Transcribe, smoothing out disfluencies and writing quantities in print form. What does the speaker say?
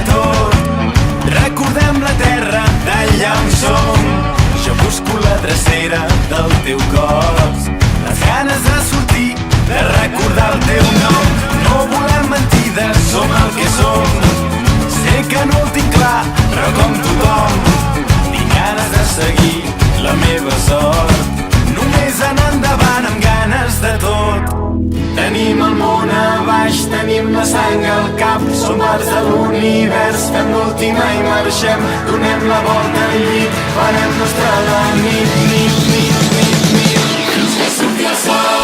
tot. Recordem la terra d'allà on som. Jo busco la drecera del teu cos, les ganes de sortir, de recordar el teu nom. No volem mentides, som el que som. Sé que no ho tinc clar, però com tothom tinc ganes de seguir la meva sort. Només anar endavant amb ganes de tot. Tenim el món a baix, tenim la sang al cap. Som parts de l'univers, fem l'última i marxem. Donem la volta al llit, farem nostra la nit, nit, nit, nit, nit. Fins que surti el sol.